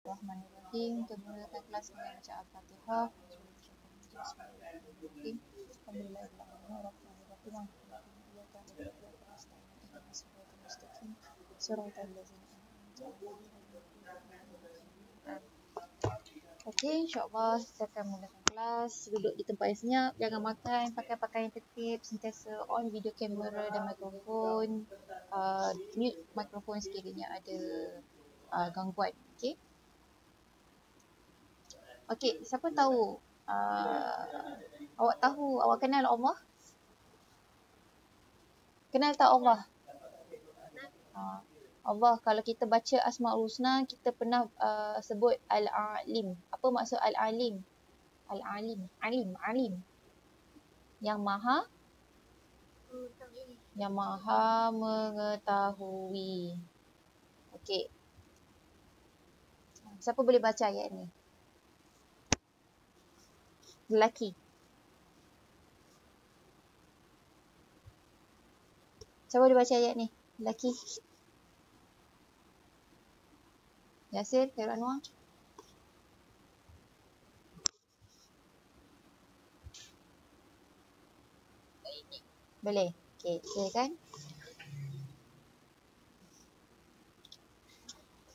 Bismillahirrahmanirrahim. Kita mulakan kelas dengan baca Al-Fatihah. Bismillahirrahmanirrahim. Alhamdulillahirrahmanirrahim. Okey, insyaAllah kita akan mulakan kelas. Duduk di tempat yang senyap, jangan makan, pakai pakaian yang tertib, sentiasa on video kamera dan mikrofon. Mute mikrofon sekiranya ada gangguan. Okey. Okey, siapa tahu? Awak tahu, awak kenal Allah? Kenal tak Allah? Allah, kalau kita baca Asmaul Husna, kita pernah sebut Al-Alim. Apa maksud Al-Alim? Al-Alim, Alim. Yang maha mengetahui. Okey. Siapa boleh baca ayat ni? Lelaki. Siapa boleh baca ayat ni? Lelaki. Yasir, Khairul Anwar. Boleh? Okey, silakan.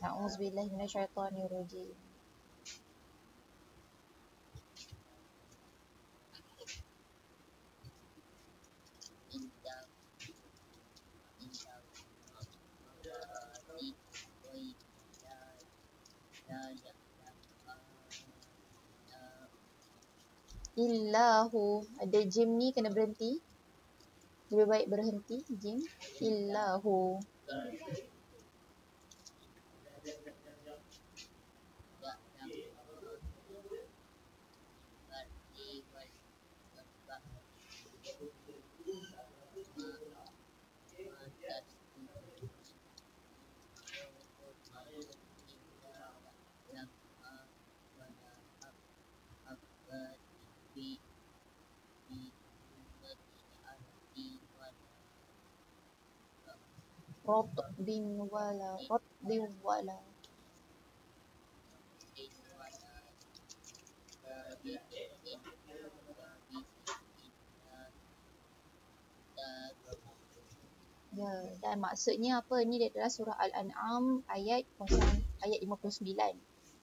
A'udzubillahi minasyaitonirrajim. Illahu. Ada jim ni kena berhenti. Lebih baik berhenti jim. Illahu. Rotbin wala. Ya, dan maksudnya apa ni? Dia adalah surah Al-An'am ayat 59.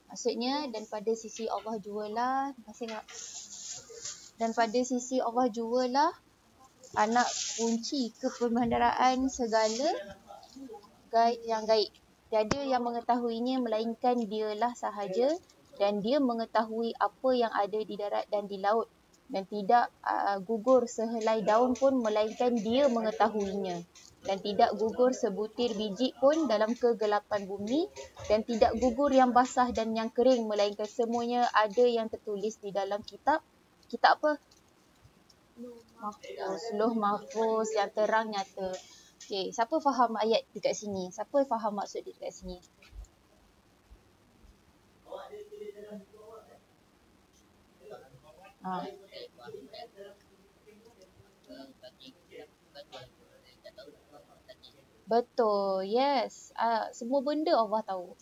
Maksudnya, dan pada sisi Allah jualah, dan pada sisi Allah jualah anak kunci keperbendaharaan segala yang gaib. Tiada yang mengetahuinya melainkan dialah sahaja, dan dia mengetahui apa yang ada di darat dan di laut, dan tidak gugur sehelai daun pun melainkan dia mengetahuinya, dan tidak gugur sebutir biji pun dalam kegelapan bumi, dan tidak gugur yang basah dan yang kering melainkan semuanya ada yang tertulis di dalam kitab apa? Lauh Mahfuz yang terang nyata. Okey, siapa faham ayat dekat sini? Siapa faham maksud dia dekat sini? Betul, yes. Semua benda Allah tahu.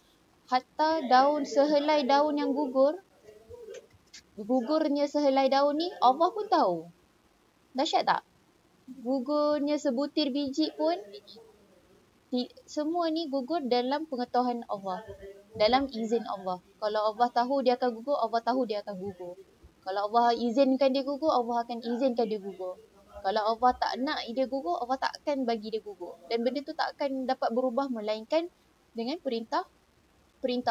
Hatta daun, sehelai daun yang gugurnya sehelai daun ni Allah pun tahu. Dahsyat tak? Gugurnya sebutir biji pun, semua ni gugur dalam pengetahuan Allah, dalam izin Allah. Kalau Allah tahu dia akan gugur, Allah tahu dia akan gugur. Kalau Allah izinkan dia gugur, Allah akan izinkan dia gugur. Kalau Allah tak nak dia gugur, Allah tak akan bagi dia gugur. Dan benda tu tak akan dapat berubah melainkan dengan perintah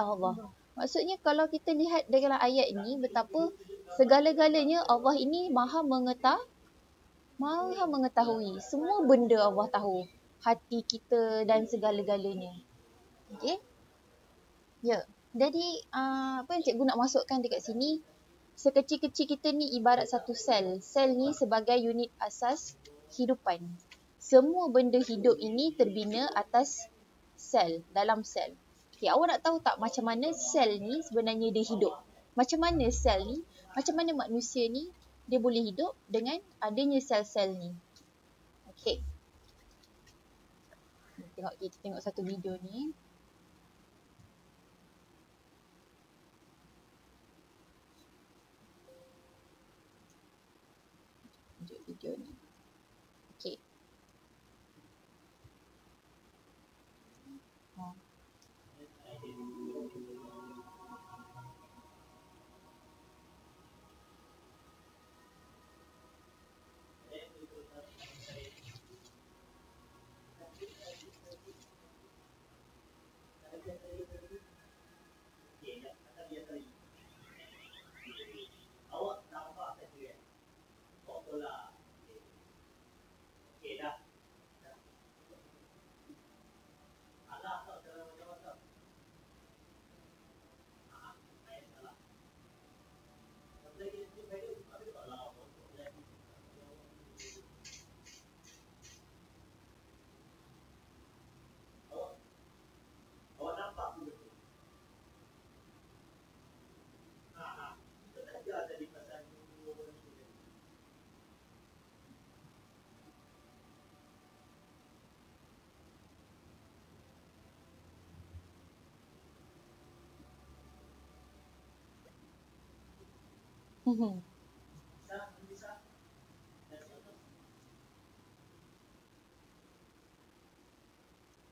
Allah. Maksudnya kalau kita lihat dalam ayat ini, betapa segala-galanya Allah ini maha mengetahui. Semua benda Allah tahu. Hati kita dan segala-galanya. Okey? Ya. Jadi, apa yang cikgu nak masukkan dekat sini, sekecil-kecil kita ni ibarat satu sel. Sel ni sebagai unit asas kehidupan. Semua benda hidup ini terbina atas sel, dalam sel. Okay, awak nak tahu tak macam mana sel ni sebenarnya dia hidup? Macam mana sel ni, macam mana manusia ni dia boleh hidup dengan adanya sel-sel ni? Okay. Kita tengok satu video ni. video ni. Okay.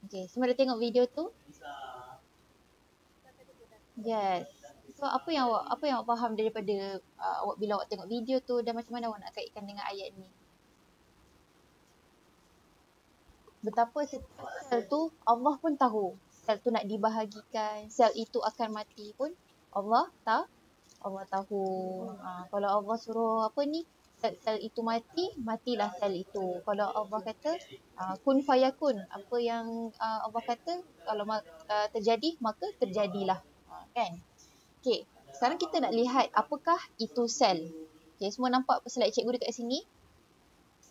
Okay, semua dah tengok video tu? Yes. So apa yang awak faham daripada awak bila awak tengok video tu, dan macam mana awak nak kaitkan dengan ayat ni? Betapa setiap sel tu Allah pun tahu. Sel tu nak dibahagikan, sel itu akan mati pun Allah tahu. Kalau Allah suruh apa ni, sel itu mati, matilah sel itu. Kalau Allah kata kun fayakun, apa yang Allah kata kalau terjadi maka terjadilah. Kan? Okay, sekarang kita nak lihat apakah itu sel. Okay, semua nampak slide cikgu dekat sini?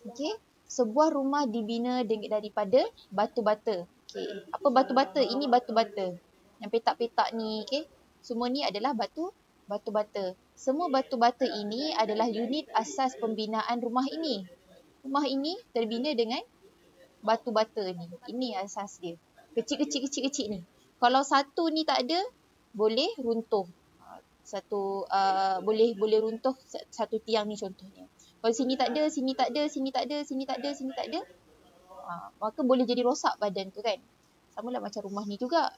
Okay, sebuah rumah dibina daripada batu bata. Okay, apa batu bata? Ini batu bata. Yang petak-petak ni, okay. Semua ni adalah batu bata. Semua batu bata ini adalah unit asas pembinaan rumah ini. Rumah ini terbina dengan batu bata ni. Ini asas dia. Kecil-kecil ni. Kalau satu ni tak ada, boleh runtuh. Boleh runtuh satu tiang ni contohnya. Kalau sini tak ada, sini tak ada, sini tak ada, sini tak ada, sini tak ada, maka boleh jadi rosak badan tu kan. Sama lah macam rumah ni juga.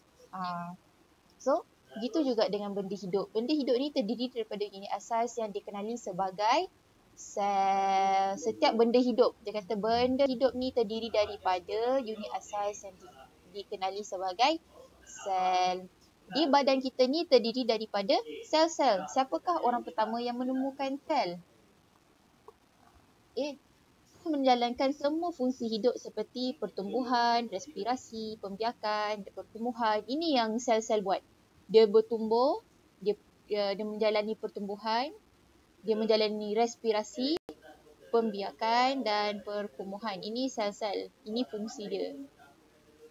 So, begitu juga dengan benda hidup. Benda hidup ni terdiri daripada unit asas yang dikenali sebagai sel. Setiap benda hidup, dia kata benda hidup ni terdiri daripada unit asas yang dikenali sebagai sel. Di badan kita ni terdiri daripada sel-sel. Siapakah orang pertama yang menemukan sel? Menjalankan semua fungsi hidup seperti pertumbuhan, respirasi, pembiakan, pertumbuhan. Ini yang sel-sel buat. Dia bertumbuh, dia menjalani pertumbuhan, dia menjalani respirasi, pembiakan dan pertumbuhan. Ini sel-sel. Ini fungsi dia.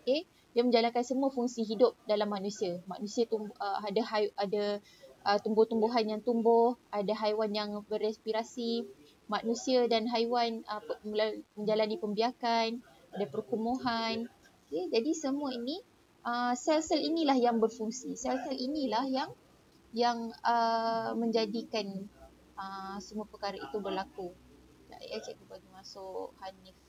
Okay? Dia menjalankan semua fungsi hidup dalam manusia. Manusia ada tumbuh-tumbuhan yang tumbuh, ada haiwan yang berespirasi, manusia dan haiwan menjalani pembiakan, ada perkumuhan. Okay, jadi semua ini, sel-sel inilah yang berfungsi. Sel-sel inilah yang menjadikan semua perkara itu berlaku. Cikgu bagi masuk Hanif.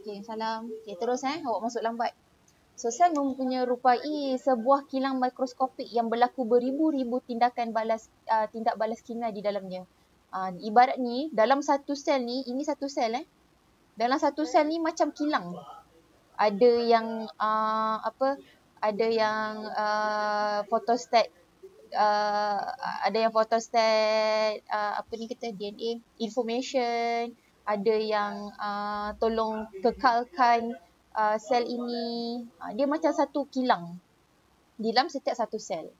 Okay, salam. Okay, terus awak masuk lambat. So, sel menyerupai sebuah kilang mikroskopik yang berlaku beribu-ribu tindak balas kimia di dalamnya. Ibarat ni, dalam satu sel ni, ini satu sel dalam satu sel ni macam kilang. Ada yang photostat, DNA information, ada yang tolong kekalkan sel ini. Dia macam satu kilang dalam setiap satu sel.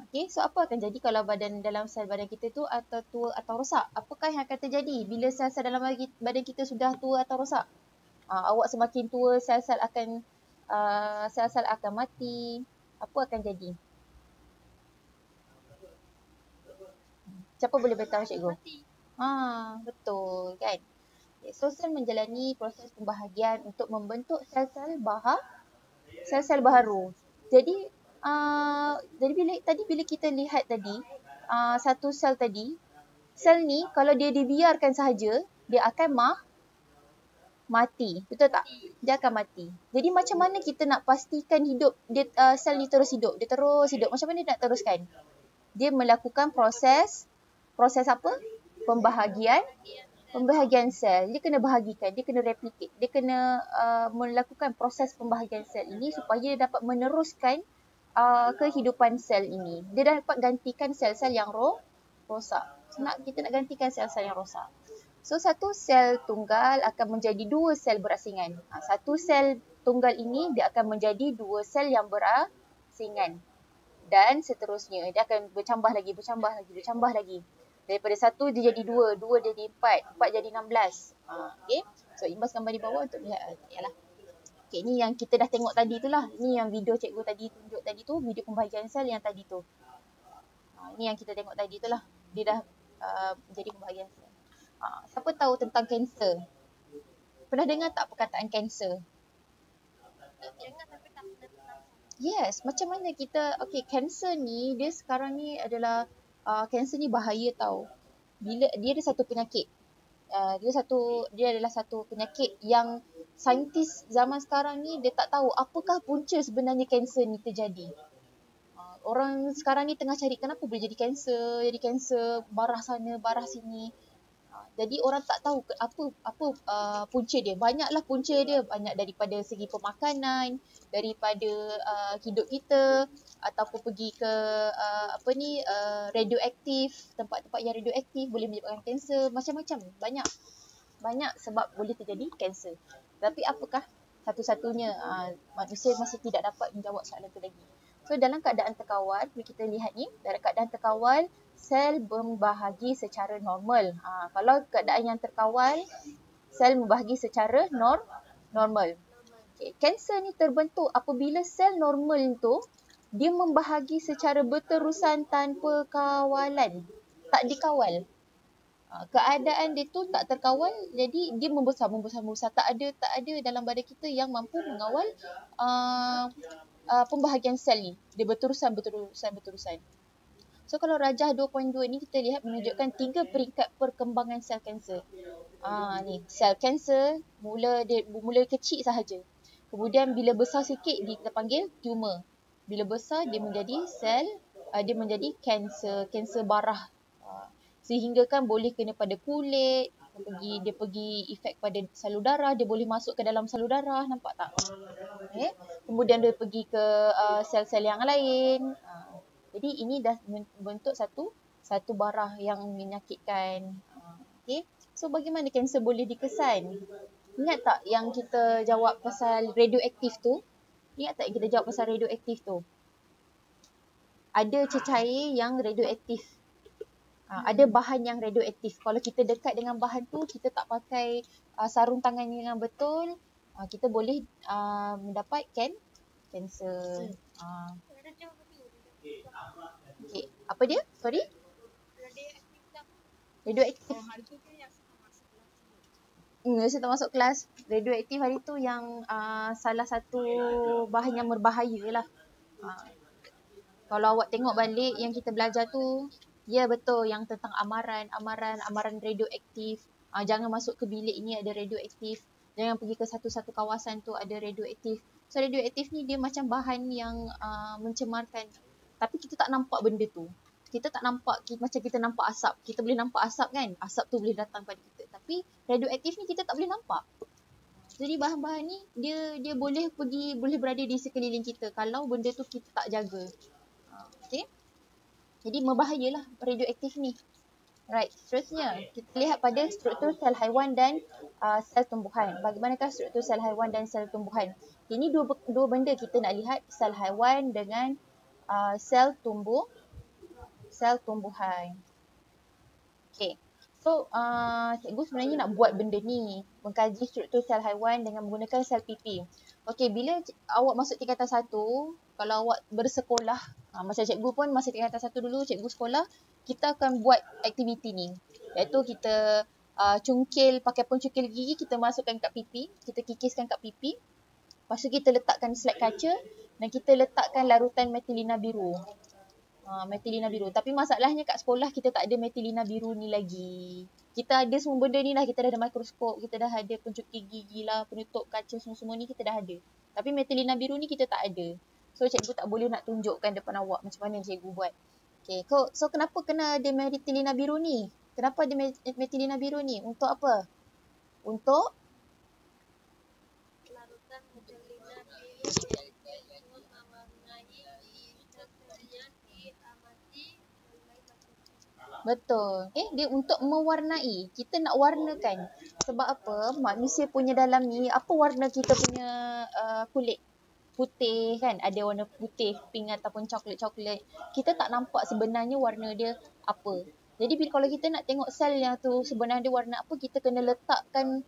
Okay, so apa akan jadi kalau dalam sel badan kita tu atau tua atau rosak? Apakah yang akan terjadi bila sel-sel dalam badan kita sudah tua atau rosak? Awak semakin tua, sel-sel akan mati. Apa akan jadi? Siapa boleh beritahu cikgu? Betul kan? So, sel menjalani proses pembahagian untuk membentuk sel-sel baharu. Jadi bila kita lihat tadi, satu sel tadi, sel ni kalau dia dibiarkan sahaja, dia akan mati. Betul tak? Dia akan mati. Jadi macam mana kita nak pastikan hidup dia, sel ni terus hidup? Dia terus hidup. Macam mana dia nak teruskan? Dia melakukan proses apa? Pembahagian sel. Dia kena bahagikan, dia kena replicate. Dia kena melakukan proses pembahagian sel ini supaya dia dapat meneruskan kehidupan sel ini. Dia dapat gantikan sel-sel yang rosak. Kita nak gantikan sel-sel yang rosak. So, satu sel tunggal akan menjadi dua sel berasingan. Satu sel tunggal ini dia akan menjadi dua sel yang berasingan. Dan seterusnya. Dia akan bercambah lagi. Daripada satu dia jadi dua jadi empat jadi 16. Okay. So, imbas gambar di bawah untuk lihat. Yalah. Okay, ni yang kita dah tengok tadi tu lah. Ni yang video cikgu tadi tunjuk tadi tu. Video pembahagian sel yang tadi tu. Ni yang kita tengok tadi tu lah. Dia dah jadi pembahagian sel. Siapa tahu tentang kanser? Pernah dengar tak perkataan kanser? Yes, macam mana kita, kanser ni, dia sekarang ni adalah, kanser ni bahaya tau. Bila dia ada satu penyakit. Dia adalah satu penyakit yang saintis zaman sekarang ni dia tak tahu apakah punca sebenarnya kanser ni terjadi. Orang sekarang ni tengah cari kenapa boleh jadi kanser, barah sana, barah sini. Jadi orang tak tahu apa punca dia. Banyaklah punca dia. Banyak daripada segi pemakanan, daripada hidup kita, ataupun pergi ke radioaktif, tempat-tempat yang radioaktif boleh menyebabkan kanser, macam-macam. Banyak sebab boleh terjadi kanser. Tapi apakah satu-satunya? Manusia masih tidak dapat menjawab soalan itu lagi. So, dalam keadaan terkawal, kita lihat ni, dalam keadaan terkawal, sel membahagi secara normal. Kalau keadaan yang terkawal, sel membahagi secara normal. Okay. Kanser ni terbentuk apabila sel normal tu, dia membahagi secara berterusan tanpa kawalan. Tak dikawal. Keadaan dia tu tak terkawal, jadi dia membesar. Tak ada dalam badan kita yang mampu mengawal pembahagian sel ni. Dia berterusan. So, kalau rajah 2.2 ni kita lihat menunjukkan 3 peringkat perkembangan sel kanser. Ni, sel kanser mula kecil sahaja. Kemudian bila besar sikit kita panggil tumor. Bila besar dia menjadi dia menjadi kanser barah. Sehingga kan boleh kena pada kulit, dia pergi efek pada salur darah, dia boleh masuk ke dalam salur darah, nampak tak? Okay. Kemudian dia pergi ke sel-sel yang lain. Jadi ini dah bentuk satu barah yang menyakitkan. Okay. So, bagaimana kanser boleh dikesan? Ingat tak yang kita jawab pasal radioaktif tu? Ada cecair yang radioaktif. Ada bahan yang radioaktif. Kalau kita dekat dengan bahan tu, kita tak pakai sarung tangan yang betul, kita boleh mendapat kanser. Okay. Apa dia? Sorry? Radioaktif. Saya tak masuk kelas. Radioaktif hari tu yang salah satu bahan yang berbahaya lah. Kalau awak tengok balik yang kita belajar tu, ya betul yang tentang amaran radioaktif. Jangan masuk ke bilik ini ada radioaktif. Jangan pergi ke satu-satu kawasan tu ada radioaktif. So, radioaktif ni dia macam bahan yang mencemarkan. Tapi kita tak nampak benda tu. Kita tak nampak, macam kita nampak asap. Kita boleh nampak asap kan? Asap tu boleh datang pada kita. Tapi radioaktif ni kita tak boleh nampak. Jadi bahan-bahan ni dia boleh berada di sekeliling kita kalau benda tu kita tak jaga. Okay. Jadi membahayalah radioaktif ni. Right, seterusnya kita lihat pada struktur sel haiwan dan sel tumbuhan. Bagaimanakah struktur sel haiwan dan sel tumbuhan? Ini dua benda kita nak lihat, sel haiwan dengan sel tumbuhan. Okay. So, cikgu sebenarnya nak buat benda ni, mengkaji struktur sel haiwan dengan menggunakan sel pipi. Okay, bila awak masuk tingkatan 1, kalau awak bersekolah, macam cikgu pun masa tingkatan 1 dulu, cikgu sekolah, kita akan buat aktiviti ni. Iaitu kita pakai pencungkil gigi, kita masukkan kat pipi, kita kikiskan kat pipi. Lepas tu kita letakkan slide kaca dan kita letakkan larutan metilina biru. Metilina biru. Tapi masalahnya kat sekolah kita tak ada metilina biru ni lagi. Kita ada semua benda ni lah. Kita dah ada mikroskop, kita dah ada pencukir gigi lah, penutup kaca semua-semua ni kita dah ada. Tapi metilina biru ni kita tak ada. So cikgu tak boleh nak tunjukkan depan awak macam mana cikgu buat. Okay, so kenapa kena ada metilina biru ni? Kenapa ada metilina biru ni? Untuk apa? Untuk larutan metilina biru mewarnai struktur yang diamati oleh bakteri. betul. Dia untuk mewarnai. Kita nak warnakan. Sebab apa? Manusia punya dalam ni, apa warna kita punya kulit? Putih kan? Ada warna putih, pink ataupun coklat-coklat. Kita tak nampak sebenarnya warna dia apa. Jadi kalau kita nak tengok sel yang tu sebenarnya warna apa, kita kena letakkan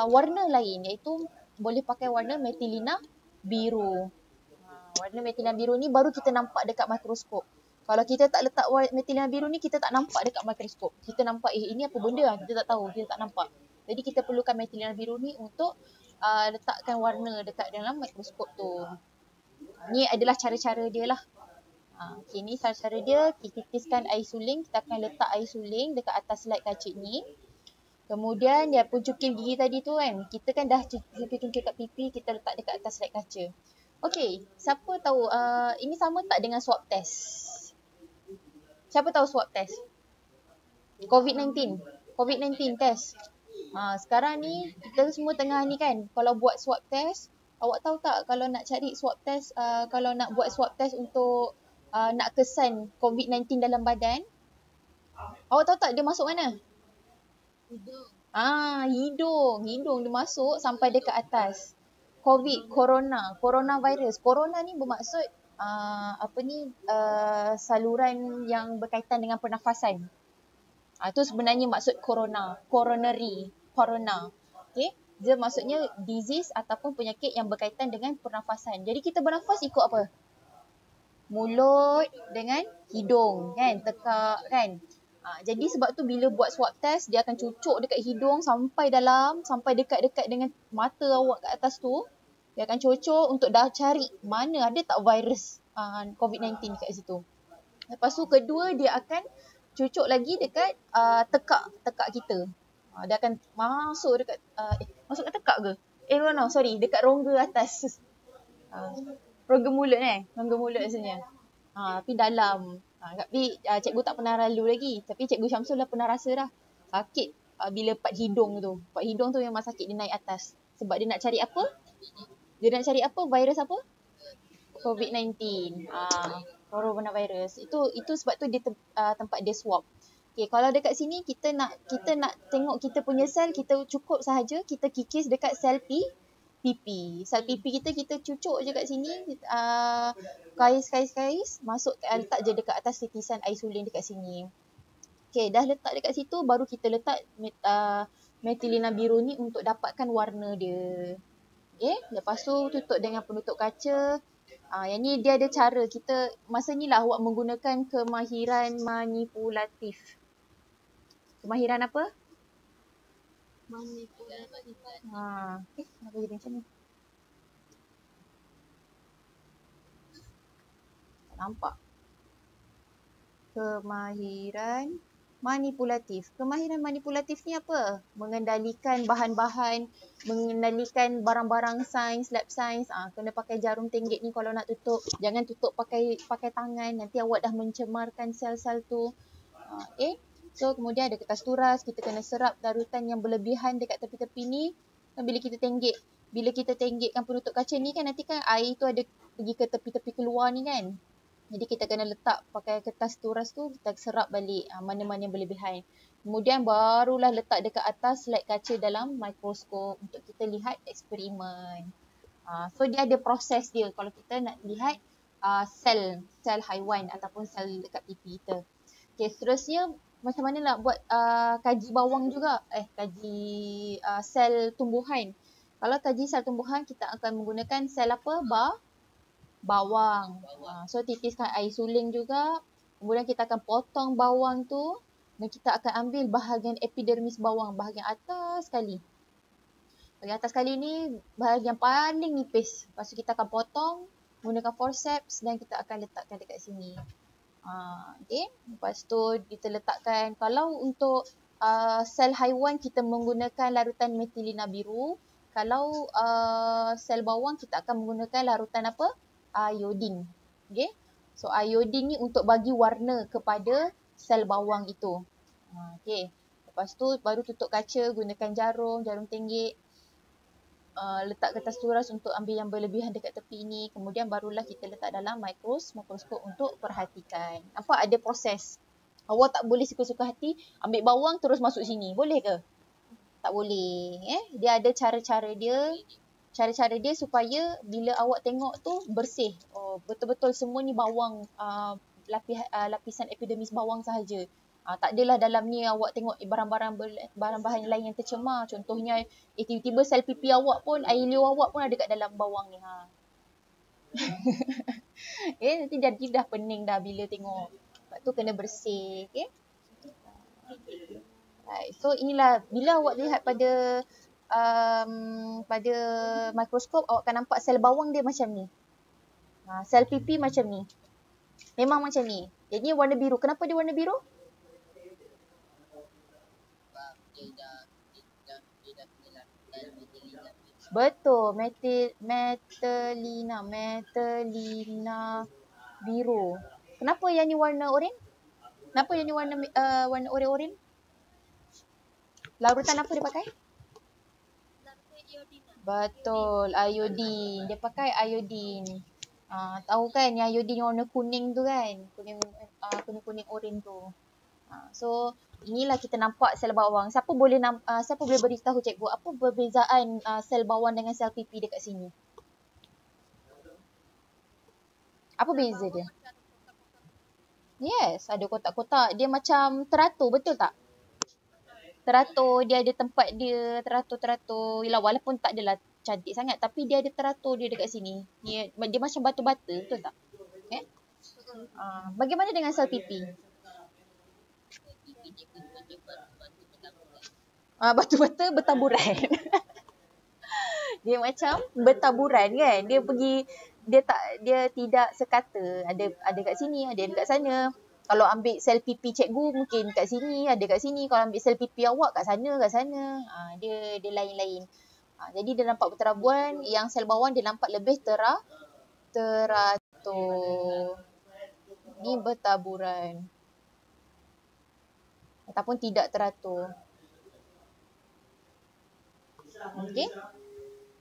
warna lain, iaitu boleh pakai warna metilina biru. Warna metilina biru ni baru kita nampak dekat mikroskop. Kalau kita tak letak metilina biru ni, kita tak nampak dekat mikroskop. Kita nampak ini apa benda lah, kita tak tahu, kita tak nampak. Jadi kita perlukan metilina biru ni untuk letakkan warna dekat dalam mikroskop tu. Ni adalah cara-cara dia lah. Okay, ni cara-cara dia. Kita titiskan air suling. Kita akan letak air suling dekat atas slide kaca ni. Kemudian dia pencukir gigi tadi tu kan. Kita kan dah cukir kat pipi. Kita letak dekat atas slide kaca. Okay, siapa tahu ini sama tak dengan swab test? Siapa tahu swab test? COVID-19. COVID-19 test. Sekarang ni kita semua tengah ni kan, kalau buat swab test, awak tahu tak kalau nak cari swab test, kalau nak buat swab test untuk nak kesan COVID-19 dalam badan, awak tahu tak dia masuk mana? Hidung. Hidung dia masuk sampai dekat atas. Coronavirus. Corona ni bermaksud saluran yang berkaitan dengan pernafasan. Itu sebenarnya maksud corona. Corona. Okay. Dia maksudnya disease ataupun penyakit yang berkaitan dengan pernafasan. Jadi kita bernafas ikut apa? Mulut dengan hidung kan. Tekak kan. Jadi sebab tu bila buat swab test, dia akan cucuk dekat hidung sampai dalam, sampai dekat-dekat dengan mata awak kat atas tu. Dia akan cucuk untuk dah cari mana ada tak virus COVID-19 kat situ. Lepas tu kedua dia akan cucuk lagi dekat tekak kita. Dia akan masuk dekat masuk kat tekak ke? Dekat rongga atas. Rongga mulut rongga mulut rasanya. Tapi dalam. Tapi cikgu tak pernah lalu lagi. Tapi cikgu Syamsul dah pernah rasa dah. Sakit bila part hidung tu. Part hidung tu memang sakit, dia naik atas. Sebab dia nak cari apa? Dia nak cari apa? Virus apa? COVID-19. Coronavirus. Itu sebab tu dia tempat dia swab. Okay, kalau dekat sini kita nak tengok kita punya sel, kita cukup sahaja kita kikis dekat sel pipi. Sel pipi kita cucuk je kat sini, kais masuk, letak je dekat atas titisan air suling dekat sini. Okay, dah letak dekat situ, baru kita letak metilina biru ni untuk dapatkan warna dia. Okay, lepas tu tutup dengan penutup kaca. Yang ni dia ada cara, kita masa ni lah awak menggunakan kemahiran manipulatif. Kemahiran apa? Manipulatif. Kenapa jadi macam ni? Tak nampak. Kemahiran manipulatif. Kemahiran manipulatif ni apa? Mengendalikan bahan-bahan, mengendalikan barang-barang sains, lab sains. Kena pakai jarum tenggek ni kalau nak tutup. Jangan tutup pakai tangan. Nanti awak dah mencemarkan sel-sel tu. So kemudian ada kertas turas. Kita kena serap larutan yang berlebihan dekat tepi-tepi ni. Dan bila kita tenggekkan penutup kaca ni kan, nanti kan air tu ada pergi ke tepi-tepi keluar ni kan. Jadi kita kena letak pakai kertas turas tu, kita serap balik mana-mana yang berlebihan. Kemudian barulah letak dekat atas slide kaca dalam mikroskop untuk kita lihat eksperimen. So dia ada proses dia kalau kita nak lihat sel haiwan ataupun sel dekat pipi kita. Okay, seterusnya macam mana nak buat kaji bawang juga, kaji sel tumbuhan. Kalau kaji sel tumbuhan, kita akan menggunakan sel apa? Bawang. So titiskan air suling juga. Kemudian kita akan potong bawang tu dan kita akan ambil bahagian epidermis bawang, bahagian atas sekali. Bahagian atas sekali ni bahagian paling nipis. Lepas tu kita akan potong menggunakan forceps dan kita akan letakkan dekat sini. Okay. Lepas tu kita letakkan, kalau untuk sel haiwan kita menggunakan larutan metilina biru. Kalau sel bawang kita akan menggunakan larutan apa? Iodin. Okay. So iodin ni untuk bagi warna kepada sel bawang itu. Okay. Lepas tu baru tutup kaca, gunakan jarum tenggek. Letak kertas turas untuk ambil yang berlebihan dekat tepi ni. Kemudian barulah kita letak dalam mikroskop untuk perhatikan. Nampak ada proses. Awak tak boleh suka-suka hati ambil bawang terus masuk sini. Boleh ke? Tak boleh. Dia ada cara-cara dia. Cara-cara dia supaya bila awak tengok tu bersih. Oh, betul-betul semua ni bawang, lapisan epidermis bawang sahaja. Tak adalah dalam ni awak tengok barang-barang lain yang tercemar. Contohnya tiba-tiba sel pipi awak pun, air liur awak pun ada kat dalam bawang ni. Nanti jadi dah pening dah bila tengok. Lepas tu kena bersih. Okay. Right. So inilah bila awak lihat pada mikroskop, awak akan nampak sel bawang dia macam ni. Sel pipi macam ni. Memang macam ni. Jadi warna biru. Kenapa dia warna biru? Betul, metilina biru. Kenapa yang ni warna oranye? Kenapa yang ni warna oranye-oranye? Larutan apa dia pakai? Betul, iodin. Dia pakai iodin. Tahu kan yang iodin warna kuning tu kan? Kuning oranye tu. So inilah kita nampak sel bawang. Siapa boleh beritahu cikgu apa perbezaan sel bawang dengan sel pipi dekat sini? Apa beza dia? Yes, ada kotak-kotak. Dia macam teratur, betul tak? Teratur, dia ada tempat dia, teratur. Yalah, walaupun tak adalah cantik sangat, tapi dia ada teratur dia dekat sini. Dia macam batu-bata, betul tak? Okay? Bagaimana dengan sel pipi? Batu-bata bertaburan. Dia macam bertaburan kan. Dia tidak sekata. Ada kat sini, ada kat sana. Kalau ambil sel pipi cikgu mungkin kat sini, ada kat sini. Kalau ambil sel pipi awak kat sana. Dia lain-lain. Jadi dia nampak berterabuan. Yang sel bawang dia nampak lebih teratur. Ni bertaburan. Ataupun tidak teratur. Okay.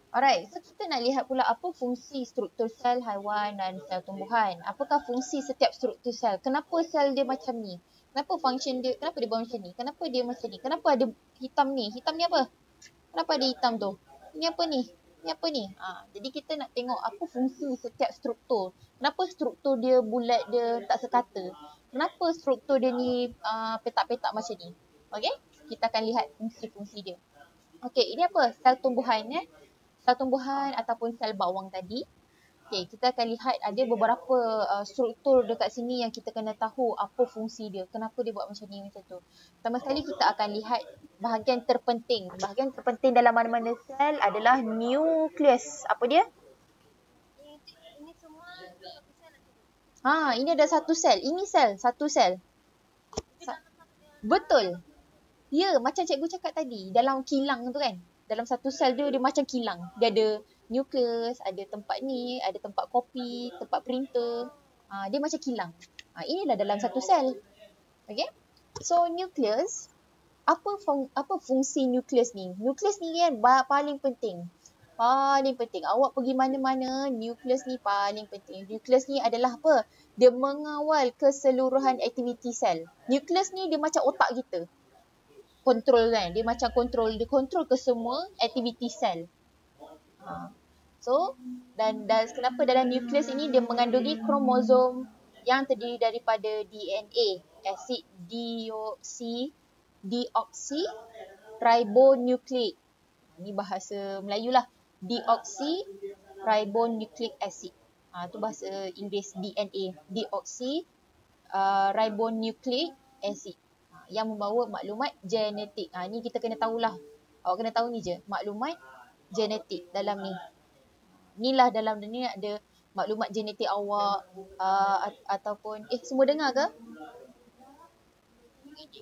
Alright, so kita nak lihat pula apa fungsi struktur sel haiwan dan sel tumbuhan. Apakah fungsi setiap struktur sel? Kenapa sel dia macam ni? Kenapa function dia, kenapa dia buat macam ni? Kenapa dia macam ni? Kenapa ada hitam ni? Hitam ni apa? Kenapa ada hitam tu? Ini apa ni? Ini apa ni? Jadi kita nak tengok apa fungsi setiap struktur. Kenapa struktur dia bulat, dia tak sekata? Kenapa struktur dia ni petak-petak macam ni? Okay, kita akan lihat fungsi-fungsi dia. Okay, ini apa? Sel tumbuhan Sel tumbuhan ataupun sel bawang tadi. Okay, kita akan lihat ada beberapa struktur dekat sini yang kita kena tahu apa fungsi dia. Kenapa dia buat macam ni, macam tu. Pertama sekali kita akan lihat bahagian terpenting. Bahagian terpenting dalam mana-mana sel adalah nukleus. Apa dia? Ini semua sel. Ini ada satu sel. Ini satu sel. Betul. Ya, macam cikgu cakap tadi, dalam kilang tu kan. Dalam satu sel dia macam kilang. Dia ada nukleus, ada tempat ni, ada tempat kopi, tempat printer. Dia macam kilang. Inilah dalam satu sel. Okay. So, nukleus, apa fungsi nukleus ni? Nukleus ni kan paling penting. Paling penting. Awak pergi mana-mana, nukleus ni paling penting. Nukleus ni adalah apa? Dia mengawal keseluruhan aktiviti sel. Nukleus ni dia macam otak kita. Kontrol kan, dia macam dia kontrol ke semua aktiviti sel. So, dan kenapa dalam nukleus ini dia mengandungi kromosom yang terdiri daripada DNA, asid deoksiribonukleik. Ini bahasa Melayu lah. Deoksiribonukleik acid. Tu bahasa Inggeris DNA, deoksiribonukleik acid. Yang membawa maklumat genetik. Ni kita kena tahulah. Awak kena tahu ni je. Maklumat genetik dalam ni. Inilah dalam ni ada maklumat genetik awak ataupun semua dengar ke?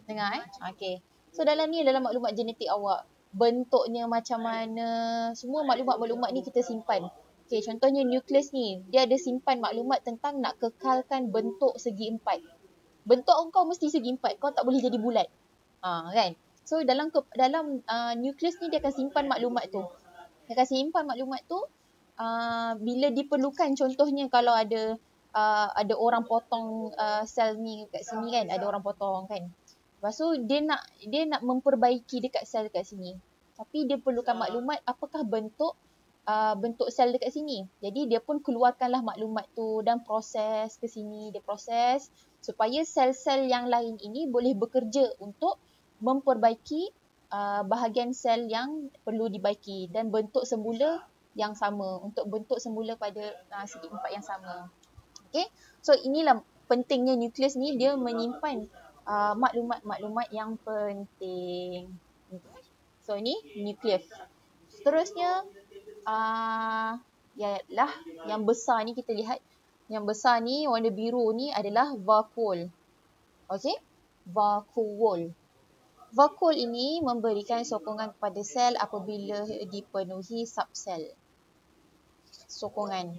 Dengar Okay. So dalam ni adalah maklumat genetik awak. Bentuknya macam mana, semua maklumat-maklumat ni kita simpan. Okay, contohnya nukleus ni, dia ada simpan maklumat tentang nak kekalkan bentuk segi empat. Bentuk kau mesti segi empat, kau tak boleh jadi bulat. Kan? So dalam nukleus ni dia akan simpan maklumat tu. Dia akan simpan maklumat tu bila diperlukan. Contohnya kalau ada orang potong sel ni kat sini kan, ada orang potong kan. Lepas tu dia nak memperbaiki dekat sel dekat sini. Tapi dia perlukan maklumat apakah bentuk sel dekat sini. Jadi dia pun keluarkanlah maklumat tu dan proses ke sini. Dia proses supaya sel-sel yang lain ini boleh bekerja untuk memperbaiki bahagian sel yang perlu dibaiki dan bentuk semula yang sama, untuk bentuk semula pada segi empat yang sama. Okay, so inilah pentingnya nukleus ni, dia menyimpan maklumat-maklumat yang penting. So ni nukleus. Seterusnya ialah yang besar ni, kita lihat yang besar ni warna biru ni adalah vakuole. Okay, vakuole. Vakuole ini memberikan sokongan kepada sel apabila dipenuhi subsel. Sokongan.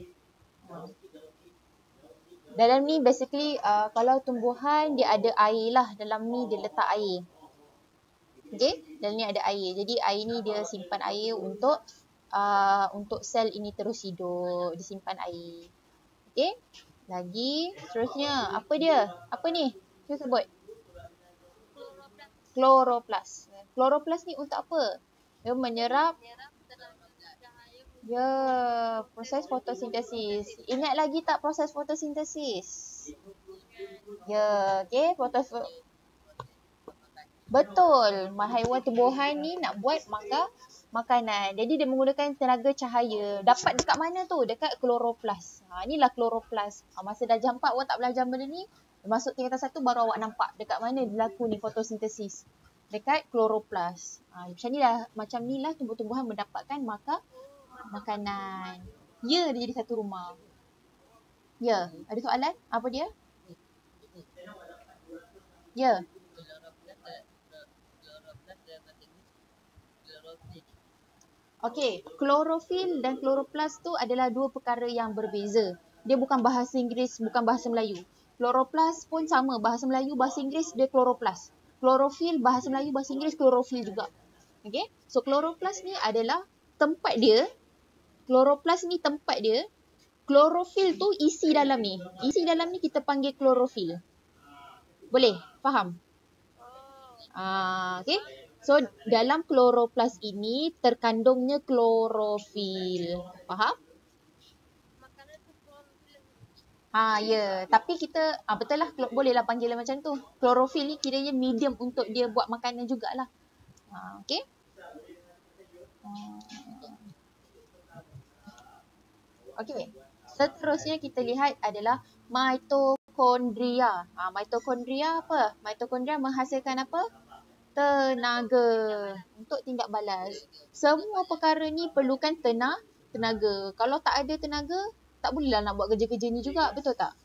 Dalam ni basically kalau tumbuhan dia ada air lah. Dalam ni dia letak air. Okay, dalam ni ada air. Jadi air ni dia simpan air untuk sel ini terus hidup. Disimpan air. Okay, lagi seterusnya apa dia? Apa ni? Kita sebut. Kloroplas. Kloroplas ni untuk apa? Dia menyerap proses fotosintesis. Ingat lagi tak proses fotosintesis? Okay, betul. Haiwan tumbuhan ni nak buat makanan. Jadi dia menggunakan tenaga cahaya. Dapat dekat mana tu? Dekat kloroplas. Inilah kloroplas. Masa darjah 4 awak tak belajar benda ni, masuk tingkatan 1 baru awak nampak dekat mana berlaku ni fotosintesis. Dekat kloroplas. Macam ni lah tumbuh-tumbuhan mendapatkan makanan. Ya, dia jadi satu rumah. Ya, ada soalan? Apa dia? Ya. Okey, klorofil dan kloroplas tu adalah dua perkara yang berbeza. Dia bukan bahasa Inggeris, bukan bahasa Melayu. Kloroplas pun sama, bahasa Melayu, bahasa Inggeris dia kloroplas. Klorofil, bahasa Melayu, bahasa Inggeris klorofil juga. Okey, so kloroplas ni adalah tempat dia. Kloroplas ni tempat dia. Klorofil tu isi dalam ni. Isi dalam ni kita panggil klorofil. Boleh? Faham? Okay. So dalam kloroplas ini terkandungnya klorofil. Faham? Ya. Tapi kita betul lah, bolehlah panggil macam tu. Klorofil ni kiranya medium untuk dia buat makanan jugalah. Okay. Okay. Seterusnya kita lihat adalah mitokondria. Mitokondria apa? Mitokondria menghasilkan apa? Tenaga untuk tindak balas. Semua perkara ni perlukan tenaga. Kalau tak ada tenaga, tak bolehlah nak buat kerja-kerja ni juga. Betul tak?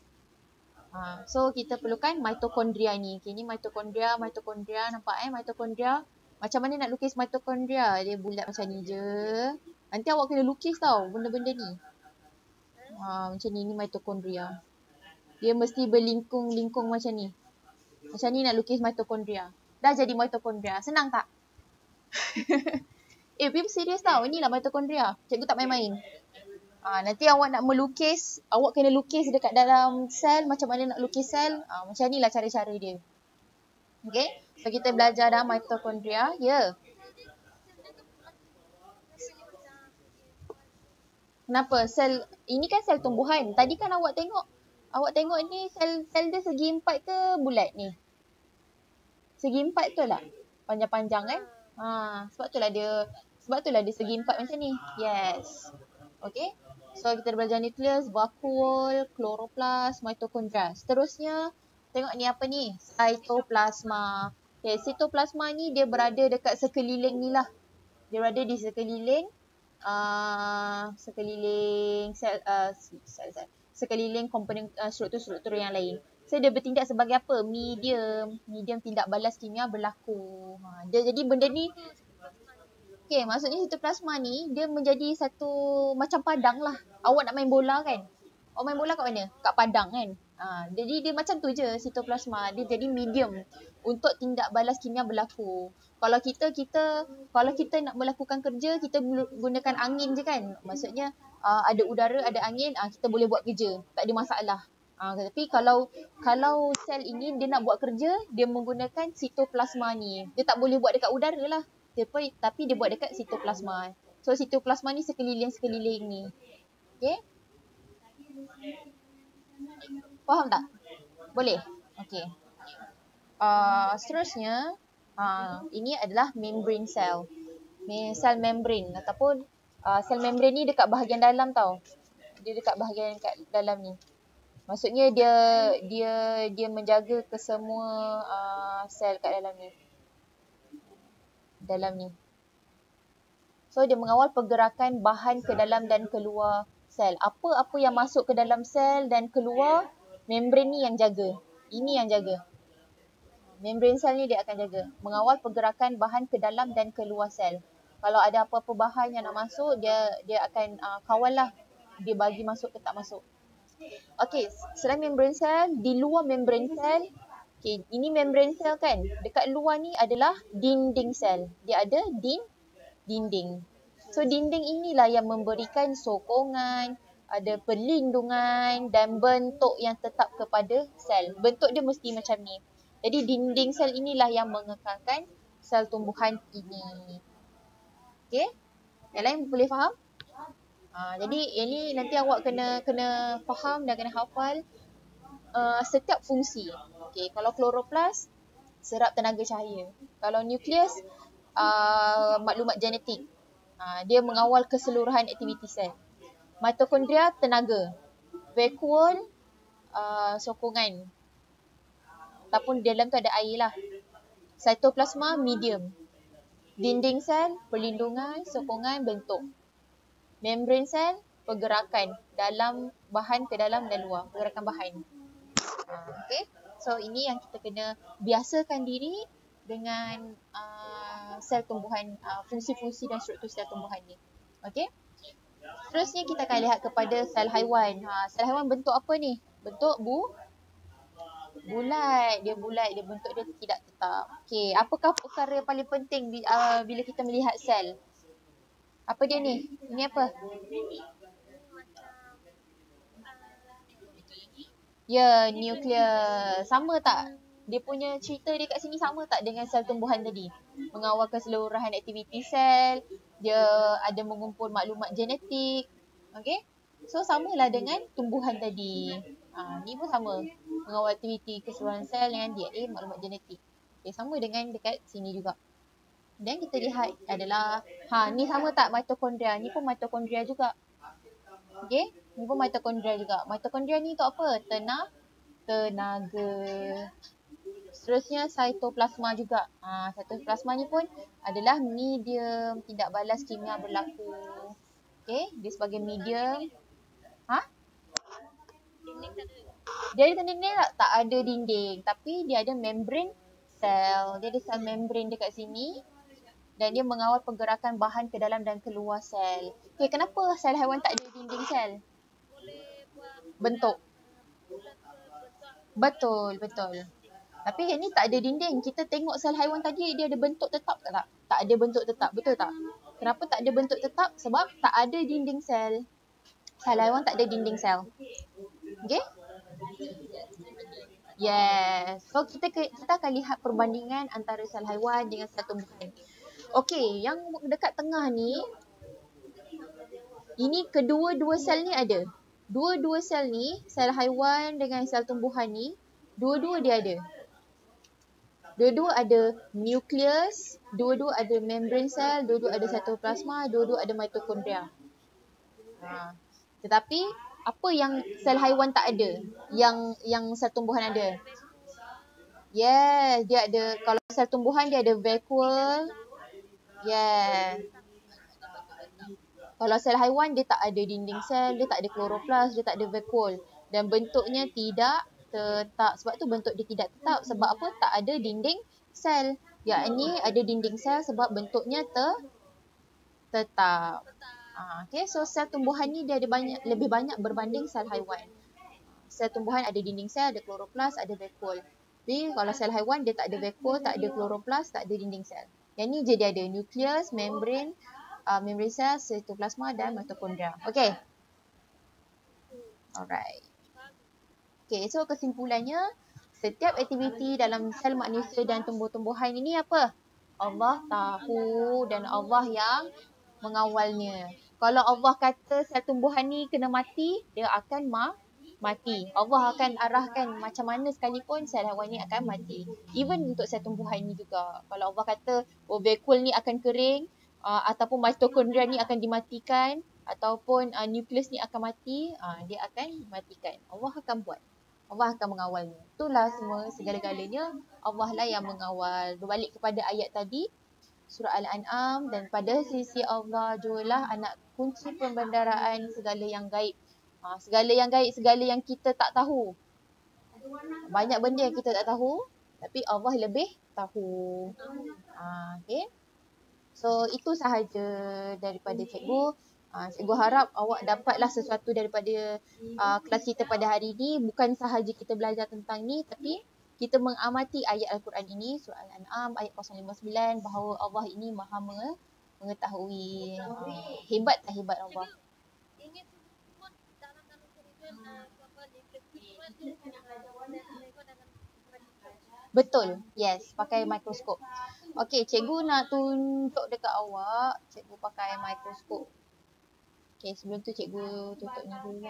So kita perlukan mitokondria ni. Okay, ni mitokondria. Nampak mitokondria. Macam mana nak lukis mitokondria? Dia bulat macam ni je. Nanti awak kena lukis tau benda-benda ni. Macam ni mitokondria. Dia mesti berlingkung-lingkung macam ni. Macam ni nak lukis mitokondria. Dah jadi mitokondria. Senang tak? Bim serius tau. Inilah mitokondria. Cikgu tak main-main. Nanti awak nak melukis, awak kena lukis dekat dalam sel. Macam mana nak lukis sel. Macam ni lah cara-cara dia. Okay. So kita belajar dah mitokondria. Ya. Kenapa? Sel, ini kan sel tumbuhan. Tadi kan awak tengok ni sel dia segi empat ke bulat ni? Segi empat tu lah. Panjang-panjang kan? Sebab tu lah dia segi empat macam ni. Yes. Okay. So kita belajar nukleus, vakuole, kloroplas, mitokondria. Seterusnya, tengok ni apa ni? Sitoplasma. Okay, sitoplasma ni dia berada dekat sekeliling ni lah. Dia berada di sekeliling sekeliling sekeliling komponen struktur-struktur yang lain. So dia bertindak sebagai apa? Medium tindak balas kimia berlaku. Jadi benda ni okey, maksudnya sitoplasma ni dia menjadi satu macam padang lah. Awak nak main bola kan? Awak main bola kat mana? Kat padang kan? Jadi dia macam tu je sitoplasma. Dia jadi medium untuk tindak balas kimia berlaku. Kalau kita nak melakukan kerja, kita gunakan angin je kan? Maksudnya ada udara, ada angin, kita boleh buat kerja. Tak ada masalah. Tapi kalau sel ini dia nak buat kerja, dia menggunakan sitoplasma ni. Dia tak boleh buat dekat udara lah. Tapi dia buat dekat sitoplasma. So sitoplasma ni sekeliling ni. Okay? Faham tak? Boleh? Okay. Seterusnya, ini adalah membrane cell. Sel membrane ataupun sel membrane ni dekat bahagian dalam tau. Dia dekat bahagian kat dalam ni. Maksudnya dia menjaga kesemua sel kat dalam ni. So dia mengawal pergerakan bahan ke dalam dan keluar sel. Apa yang masuk ke dalam sel dan keluar, membran ni yang jaga. Ini yang jaga. Membran sel ni dia akan jaga. Mengawal pergerakan bahan ke dalam dan keluar sel. Kalau ada apa-apa bahan yang nak masuk, dia akan kawal lah. Dia bagi masuk ke tak masuk. Okey, selain membran sel, di luar membran sel, okay, ini membran sel kan. Dekat luar ni adalah dinding sel. Dia ada dinding. So dinding inilah yang memberikan sokongan, ada perlindungan dan bentuk yang tetap kepada sel. Bentuk dia mesti macam ni. Jadi dinding sel inilah yang mengekalkan sel tumbuhan ini. Okey? Yang lain boleh faham? Jadi ini nanti awak kena faham dan kena hafal setiap fungsi. Okey, kalau kloroplast serap tenaga cahaya. Kalau nukleus maklumat genetik. Dia mengawal keseluruhan aktiviti sel. Mitokondria tenaga. Vakuole sokongan. Ataupun di dalam tu ada air lah. Cytoplasma medium. Dinding sel perlindungan, sokongan, bentuk. Membran sel pergerakan dalam bahan ke dalam dan luar, pergerakan bahan. Okay, so ini yang kita kena biasakan diri dengan sel tumbuhan, fungsi-fungsi dan struktur sel tumbuhan ni. Okay, seterusnya kita akan lihat kepada sel haiwan. Sel haiwan bentuk apa ni? Bentuk bulat. Dia bulat, dia bentuk dia tidak tetap. Okay, apakah perkara yang paling penting bila kita melihat sel? Apa dia ni? Ini apa? Ya, nukleus. Sama tak? Dia punya cerita dia kat sini sama tak dengan sel tumbuhan tadi? Mengawal keseluruhan aktiviti sel. Dia ada mengumpul maklumat genetik. Okay? So, samalah dengan tumbuhan tadi. Ni pun sama. Mengawal aktiviti keseluruhan sel dengan DNA, maklumat genetik. Okay, sama dengan dekat sini juga. Dan kita lihat adalah, ni sama tak mitokondria? Ni pun mitokondria juga. Okay, ni pun mitokondria juga. Mitokondria ni untuk apa? Tenaga. Seterusnya cytoplasma juga. Cytoplasma ni pun adalah medium tindak balas kimia berlaku. Okay, dia sebagai medium. Dia ada dinding tak ada dinding. Tapi dia ada membran sel. Dia ada sel membran dekat sini. Dan dia mengawal pergerakan bahan ke dalam dan keluar sel. Okay, kenapa sel haiwan tak ada dinding sel? Bentuk. Betul. Tapi yang ni tak ada dinding. Kita tengok sel haiwan tadi dia ada bentuk tetap ke tak? Tak ada bentuk tetap. Betul tak? Kenapa tak ada bentuk tetap? Sebab tak ada dinding sel. Sel haiwan tak ada dinding sel. Okay? Yes. So kita akan lihat perbandingan antara sel haiwan dengan sel tumbuhan. Okey, yang dekat tengah ni, ini kedua-dua sel ni ada. Dua-dua sel ni, sel haiwan dengan sel tumbuhan ni, dua-dua dia ada. Dua-dua ada nukleus, dua-dua ada membran sel, dua-dua ada cytoplasma, dua-dua ada mitokondria. Tetapi, apa yang sel haiwan tak ada? Yang sel tumbuhan ada? Yes, dia ada. Kalau sel tumbuhan dia ada vakuole. Yeah. Kalau sel haiwan dia tak ada dinding sel, dia tak ada kloroplas, dia tak ada vakuole dan bentuknya tidak tetap. Sebab tu bentuk dia tidak tetap sebab apa? Tak ada dinding sel. Yang ini ada dinding sel sebab bentuknya tetap. Okay, so sel tumbuhan ni dia ada lebih banyak berbanding sel haiwan. Sel tumbuhan ada dinding sel, ada kloroplas, ada vakuole. Jadi kalau sel haiwan dia tak ada vakuole, tak ada kloroplas, tak ada dinding sel. Yang ni je dia ada nukleus, membrane sel, sitoplasma dan mitokondria. Okay. Alright. Okay, so kesimpulannya, setiap aktiviti dalam sel manusia dan tumbuh-tumbuhan ini apa? Allah tahu dan Allah yang mengawalnya. Kalau Allah kata sel tumbuhan ni kena mati, dia akan mati. Allah akan arahkan macam mana sekalipun sel haiwan ni akan mati. Even untuk sel tumbuhan ni juga. Kalau Allah kata vakuole ni akan kering, ataupun mitokondria ni akan dimatikan, ataupun nukleus ni akan mati, dia akan matikan. Allah akan buat. Allah akan mengawalnya. Itulah semua segala-galanya Allah lah yang mengawal. Berbalik kepada ayat tadi, surah Al-An'am, dan pada sisi Allah jualah anak kunci pembendaraan segala yang gaib. Segala yang gaib, segala yang kita tak tahu. Banyak benda yang kita tak tahu, tapi Allah lebih tahu. Okay. So itu sahaja daripada cikgu. Cikgu harap awak dapatlah sesuatu daripada kelas kita pada hari ini. Bukan sahaja kita belajar tentang ni, tapi kita mengamati ayat Al-Quran ini, surah Al-An'am ayat 059, bahawa Allah ini maha mengetahui. Hebat tak hebat Allah? Ini semua dalam cerita Betul. Yes, pakai mikroskop. Okey, cikgu nak tunjuk dekat awak. Cikgu pakai mikroskop. Okey, sebelum tu cikgu tutup ni dulu.